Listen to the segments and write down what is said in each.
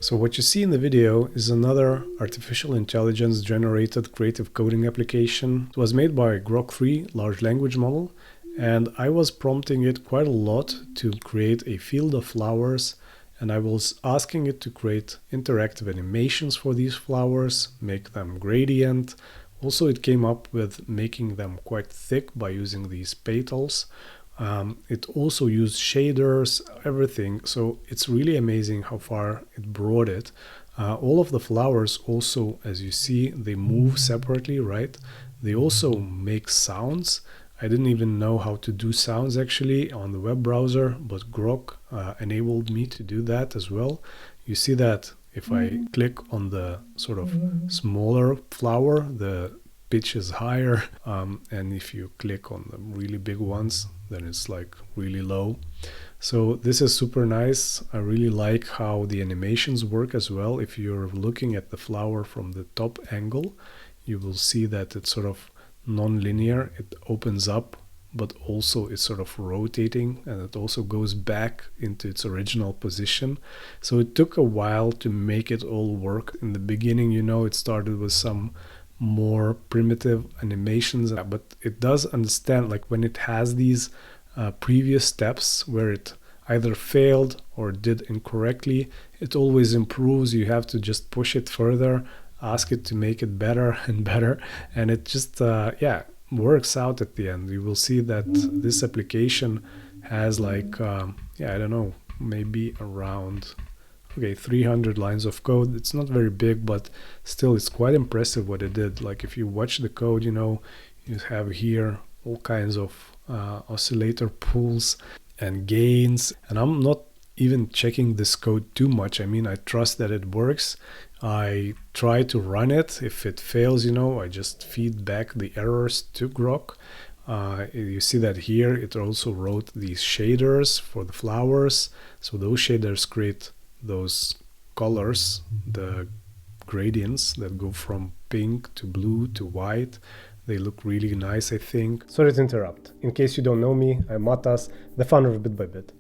So what you see in the video is another artificial intelligence generated creative coding application. It was made by Grok 3 large language model, and I was prompting it quite a lot to create a field of flowers, and I was asking it to create interactive animations for these flowers, make them gradient. Also, it came up with making them quite thick by using these petals. It also used shaders, everything. So it's really amazing how far it brought it. All of the flowers also, as you see, they move separately, right? They also make sounds. I didn't even know how to do sounds actually on the web browser, but Grok enabled me to do that as well. You see that if I click on the sort of smaller flower, the pitch is higher, and if you click on the really big ones, then it's like really low. So this is super nice. I really like how the animations work as well. If you're looking at the flower from the top angle, you will see that it's sort of non-linear. It opens up, but also it's sort of rotating, and it also goes back into its original position. So it took a while to make it all work. In the beginning, you know, it started with some more primitive animations, but it does understand, like when it has these previous steps where it either failed or did incorrectly, it always improves. You have to just push it further, ask it to make it better and better, and it just works out at the end. You will see that this application has like I don't know, maybe around 300 lines of code. It's not very big, but still it's quite impressive what it did. Like if you watch the code, you know, you have here all kinds of oscillator pulls and gains, and I'm not even checking this code too much. I mean, I trust that it works. I try to run it. If it fails, you know, I just feed back the errors to Grok. You see that here it also wrote these shaders for the flowers, so those shaders create those colors, the gradients that go from pink to blue to white. They look really nice, I think. Sorry to interrupt. In case you don't know me, I'm Matas, the founder of bitbybit.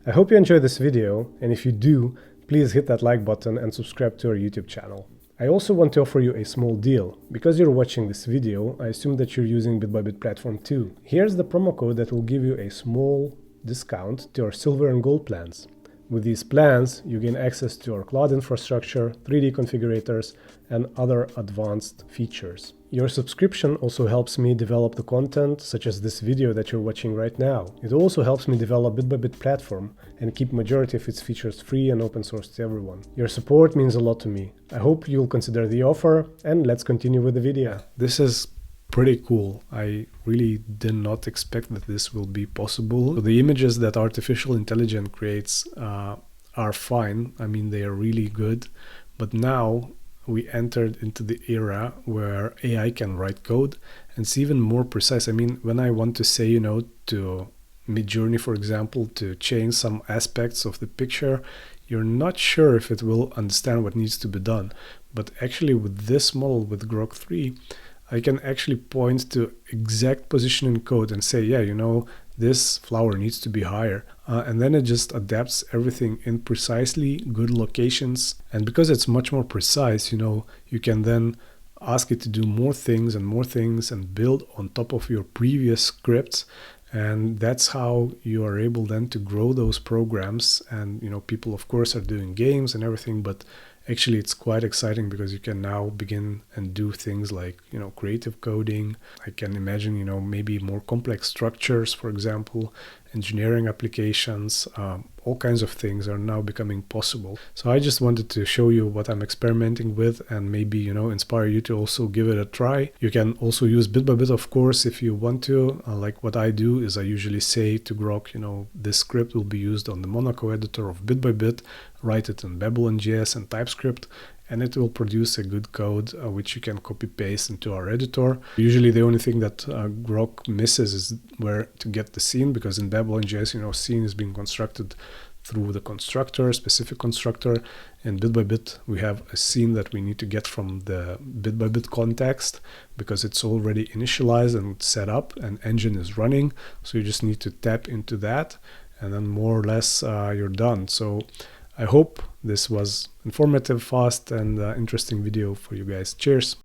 I hope you enjoyed this video, and if you do, please hit that like button and subscribe to our YouTube channel. I also want to offer you a small deal. Because you're watching this video, I assume that you're using bitbybit platform too. Here's the promo code that will give you a small discount to our silver and gold plans. With these plans, you gain access to our cloud infrastructure, 3D configurators, and other advanced features. Your subscription also helps me develop the content, such as this video that you're watching right now. It also helps me develop bitbybit platform and keep majority of its features free and open source to everyone. Your support means a lot to me. I hope you'll consider the offer, and let's continue with the video. This is pretty cool. I really did not expect that this will be possible. So the images that artificial intelligence creates are fine. I mean, they are really good. But now we entered into the era where AI can write code and it's even more precise. I mean, when I want to say, you know, to Midjourney, for example, to change some aspects of the picture, you're not sure if it will understand what needs to be done. But actually with this model, with Grok 3, I can actually point to exact position in code and say, yeah, you know, this flower needs to be higher. And then it just adapts everything in precisely good locations. And because it's much more precise, you know, you can then ask it to do more things and build on top of your previous scripts. And that's how you are able then to grow those programs. And, you know, people, of course, are doing games and everything, but actually it's quite exciting because you can now begin and do things like, you know, creative coding. I can imagine, you know, maybe more complex structures, for example, engineering applications, all kinds of things are now becoming possible. So I just wanted to show you what I'm experimenting with and maybe, you know, inspire you to also give it a try. You can also use bitbybit, of course, if you want to. Like what I do is I usually say to Grok, you know, this script will be used on the Monaco editor of bitbybit, write it in Babel.js and TypeScript, and it will produce a good code which you can copy paste into our editor. Usually the only thing that Grok misses is where to get the scene, because in Babel.js, you know, scene is being constructed through the constructor, specific constructor. In bitbybit, we have a scene that we need to get from the bitbybit context because it's already initialized and set up and engine is running. So you just need to tap into that and then more or less you're done. So I hope this was informative, fast, and interesting video for you guys. Cheers!